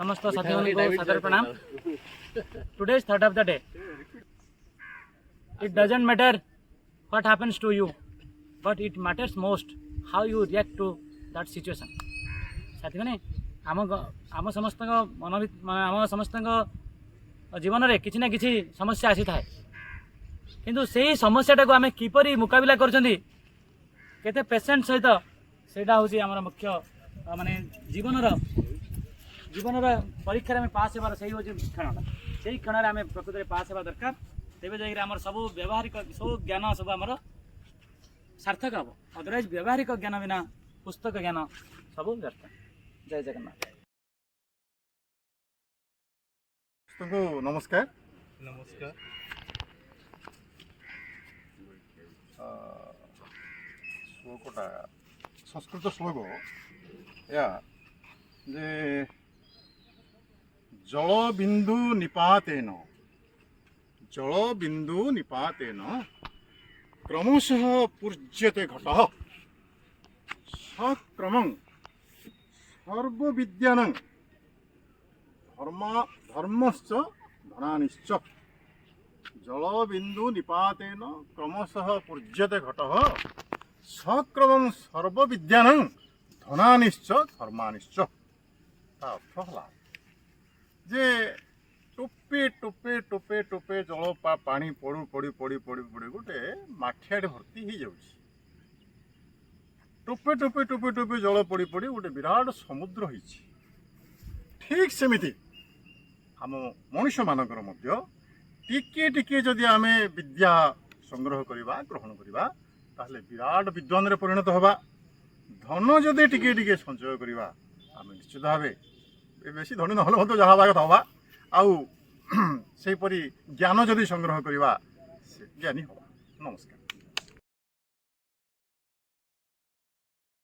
समस्त साथी को सादर प्रणाम। Today is third of the day. It doesn't matter what happens to you, but it matters most how you react to that situation. साथी मैंने आम समस्त मन आम समस्त जीवन में किसी ना किसी समस्या आसी थाए, किंतु से ही समस्याटा को आम किपरि मुकाबिला करछंती केते पेशेंट सहित सेटा होची हमर मुख्य माने जीवनर परीक्षा में पास होबार सही होची क्षणटा। से क्षण आम प्रकृत में पास होगा दरकार, तेज जाकर सब व्यावहारिक सब ज्ञान सब आमर सार्थक हम। अदरवाइज व्यावहारिक ज्ञान बिना पुस्तक ज्ञान सब व्यर्थ। जय जगन्नाथ। नमस्कार। नमस्कार। श्लोकटा संस्कृत श्लोक या जे जलबिंदु निपातेन क्रमशः पूज्यते घटः सक्रमं सर्वविद्यानां धर्मश्च धनानिश्च। जलबिंदु निपातेन क्रमशः पूज्यते घटः सक्रमं सर्वविद्यानां धनानिश्च धर्मानिश्च। अर्थ है जे टोपे टोपे टोपे टोपे जल पानी पड़ू पड़ी पड़ी पड़ी पड़ी गोटे माठियाटे भर्ती हो जाऊँगी। टोपे टोपे टोपे टोपे जल पड़ी पड़ी गोटे विराट समुद्र हो। ठीक सेमिति आम मनुष्य मानकर मध्य टिके टिके जदि आमे विद्या संग्रह करवा ग्रहण करवा ताहले विराट विद्वान रे परिणत हवा। धन जदि टिके टिके संचय करवा आमे निश्चित भाव बेसी धनी नहले मत जहाँ भाग हवा आउ से परी ज्ञान जदि संग्रह करवा से ज्ञानी हवा। नमस्कार।